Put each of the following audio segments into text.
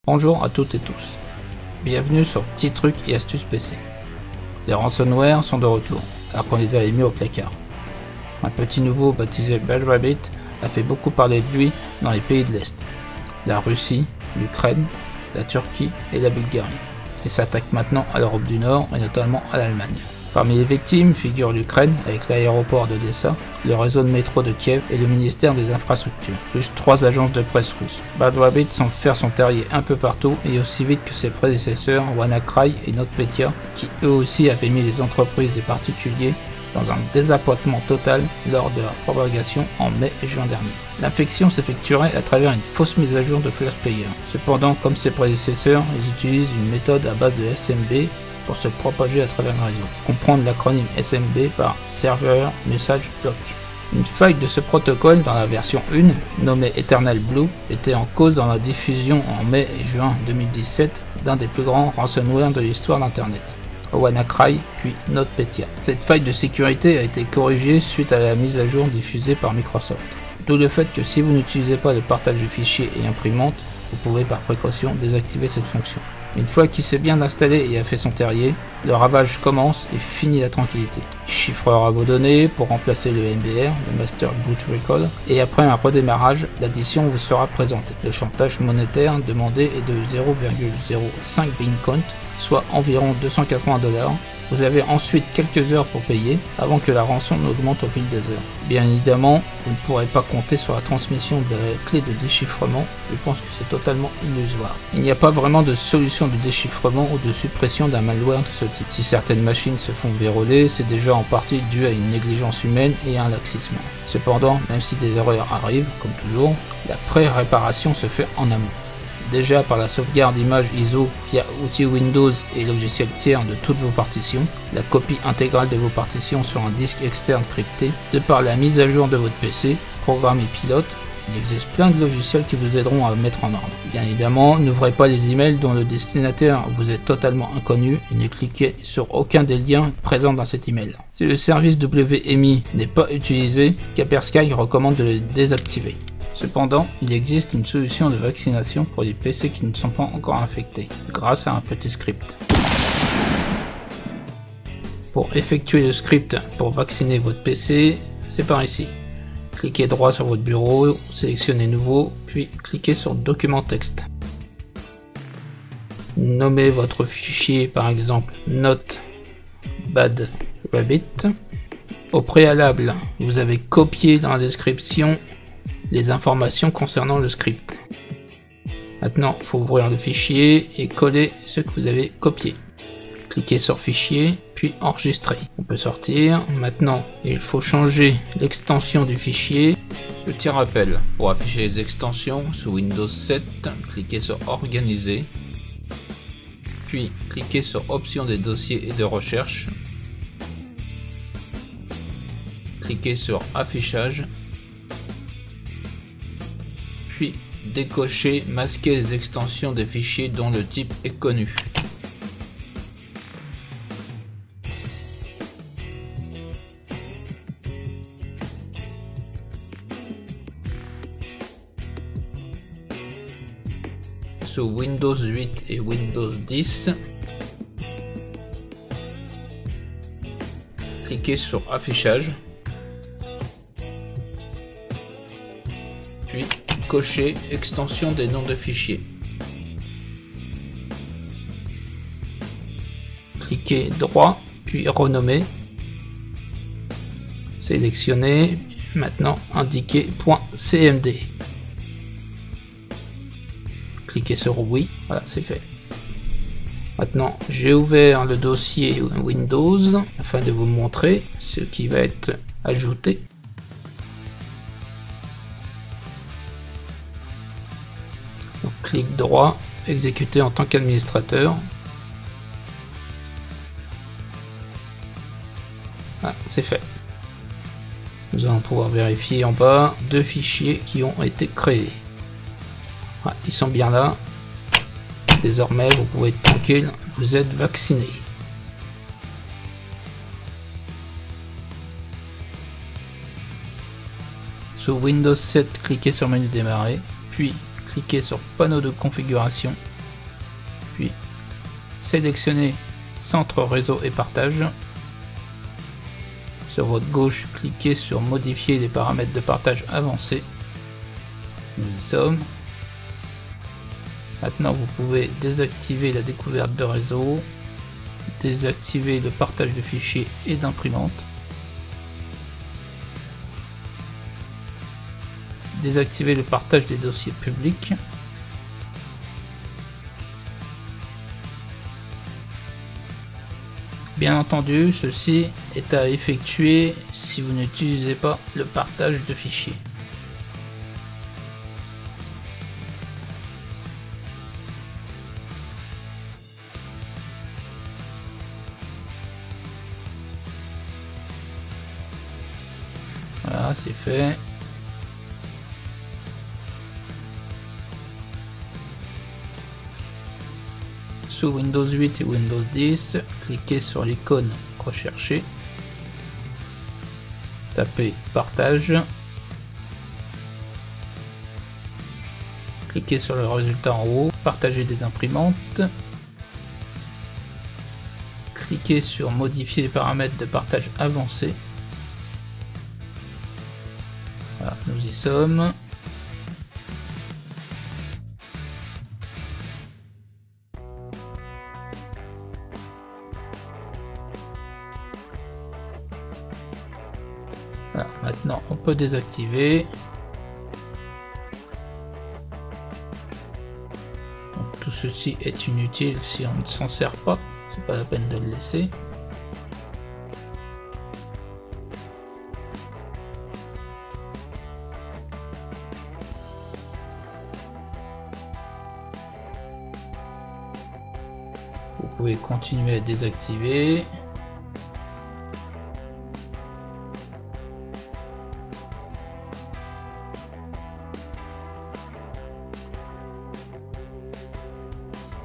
Bonjour à toutes et tous, bienvenue sur Petits Trucs et Astuces PC. Les ransomware sont de retour, alors qu'on les avait mis au placard. Un petit nouveau baptisé Bad Rabbit a fait beaucoup parler de lui dans les pays de l'Est, la Russie, l'Ukraine, la Turquie et la Bulgarie, et s'attaque maintenant à l'Europe du Nord et notamment à l'Allemagne. Parmi les victimes figure l'Ukraine avec l'aéroport d'Odessa, le réseau de métro de Kiev et le ministère des Infrastructures, plus 3 agences de presse russes. Bad Rabbit semble faire son terrier un peu partout et aussi vite que ses prédécesseurs WannaCry et NotPetya, qui eux aussi avaient mis les entreprises et particuliers dans un désappointement total lors de leur propagation en mai et juin dernier. L'infection s'effectuerait à travers une fausse mise à jour de Flash Player. Cependant, comme ses prédécesseurs, ils utilisent une méthode à base de SMB pour se propager à travers le réseau. Comprendre l'acronyme SMB par Server Message Block. Une faille de ce protocole dans la version 1, nommée Eternal Blue, était en cause dans la diffusion en mai et juin 2017 d'un des plus grands ransomware de l'histoire d'Internet, WannaCry puis NotPetya. Cette faille de sécurité a été corrigée suite à la mise à jour diffusée par Microsoft. D'où le fait que si vous n'utilisez pas le partage de fichiers et imprimantes, vous pouvez par précaution désactiver cette fonction. Une fois qu'il s'est bien installé et a fait son terrier, le ravage commence et finit la tranquillité. Il chiffrera vos données pour remplacer le MBR, le Master Boot Recall, et après un redémarrage, l'addition vous sera présentée. Le chantage monétaire demandé est de 0,05 Bitcoin, soit environ 280 $. Vous avez ensuite quelques heures pour payer avant que la rançon n'augmente au fil des heures. Bien évidemment, vous ne pourrez pas compter sur la transmission de la clé de déchiffrement, je pense que c'est totalement illusoire. Il n'y a pas vraiment de solution de déchiffrement ou de suppression d'un malware de ce type. Si certaines machines se font verrouiller, c'est déjà en partie dû à une négligence humaine et à un laxisme. Cependant, même si des erreurs arrivent, comme toujours, la pré-réparation se fait en amont. Déjà par la sauvegarde image ISO via outils Windows et logiciels tiers de toutes vos partitions, la copie intégrale de vos partitions sur un disque externe crypté, de par la mise à jour de votre PC, programme et pilote, il existe plein de logiciels qui vous aideront à mettre en ordre. Bien évidemment, n'ouvrez pas les emails dont le destinataire vous est totalement inconnu et ne cliquez sur aucun des liens présents dans cet email. Si le service WMI n'est pas utilisé, Kaspersky recommande de le désactiver. Cependant, il existe une solution de vaccination pour les PC qui ne sont pas encore infectés, grâce à un petit script. Pour effectuer le script pour vacciner votre PC, c'est par ici. Cliquez droit sur votre bureau, sélectionnez Nouveau, puis cliquez sur Document texte. Nommez votre fichier par exemple Note Bad Rabbit. Au préalable, vous avez copié dans la description les informations concernant le script. Maintenant, il faut ouvrir le fichier et coller ce que vous avez copié. Cliquez sur Fichier, puis Enregistrer. On peut sortir. Maintenant, il faut changer l'extension du fichier. Petit rappel, pour afficher les extensions sous Windows 7, cliquez sur Organiser, puis cliquez sur Options des dossiers et de recherche. Cliquez sur Affichage, puis décocher masquer les extensions des fichiers dont le type est connu. Sous Windows 8 et Windows 10, cliquez sur Affichage, puis cocher extension des noms de fichiers. Cliquez droit, puis renommer. Sélectionnez. Maintenant, indiquez .cmd. Cliquez sur oui. Voilà, c'est fait. Maintenant, j'ai ouvert le dossier Windows afin de vous montrer ce qui va être ajouté. Donc, clic droit, exécuter en tant qu'administrateur. Ah, c'est fait. Nous allons pouvoir vérifier en bas 2 fichiers qui ont été créés. Ah, ils sont bien là. Désormais, vous pouvez être tranquille, vous êtes vacciné. Sous Windows 7, cliquez sur menu démarrer, puis cliquez sur panneau de configuration, sélectionnez Centre réseau et partage. Sur votre gauche, cliquez sur Modifier les paramètres de partage avancés. Nous y sommes. Maintenant, vous pouvez désactiver la découverte de réseau, désactiver le partage de fichiers et d'imprimantes, désactiver le partage des dossiers publics, bien entendu, ceci est à effectuer si vous n'utilisez pas le partage de fichiers. Voilà, c'est fait. Sous Windows 8 et Windows 10, cliquez sur l'icône Rechercher, tapez Partage, cliquez sur le résultat en haut, Partager des imprimantes, cliquez sur Modifier les paramètres de partage avancés. Voilà, nous y sommes. Voilà, maintenant on peut désactiver. Donc, tout ceci est inutile si on ne s'en sert pas, c'est pas la peine de le laisser. Vous pouvez continuer à désactiver.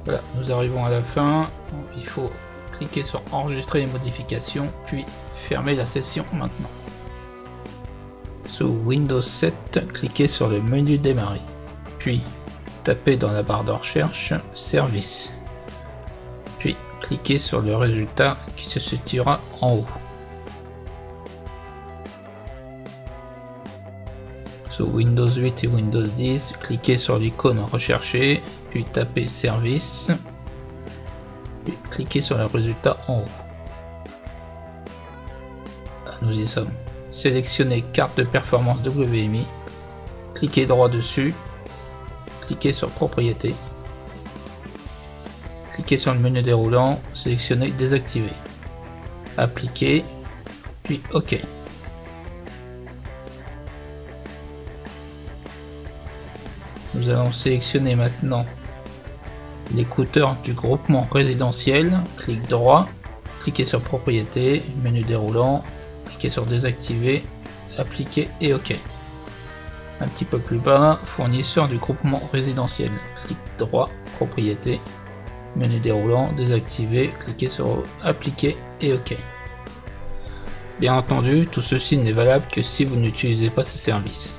Voilà, nous arrivons à la fin. Il faut cliquer sur enregistrer les modifications, puis fermer la session maintenant. Sous Windows 7, cliquez sur le menu démarrer, puis tapez dans la barre de recherche Service, puis cliquez sur le résultat qui se situera en haut. Sous Windows 8 et Windows 10, cliquez sur l'icône Rechercher, puis tapez Service, puis cliquez sur le résultat en haut. Nous y sommes. Sélectionnez Carte de performance WMI, cliquez droit dessus, cliquez sur Propriétés, cliquez sur le menu déroulant, sélectionnez Désactiver, Appliquer, puis OK. Nous allons sélectionner maintenant l'écouteur du groupement résidentiel, clic droit, cliquez sur Propriétés, menu déroulant, cliquez sur Désactiver, Appliquer et OK. Un petit peu plus bas, fournisseur du groupement résidentiel, clic droit, Propriétés, menu déroulant, Désactiver, cliquez sur Appliquer et OK. Bien entendu, tout ceci n'est valable que si vous n'utilisez pas ce service.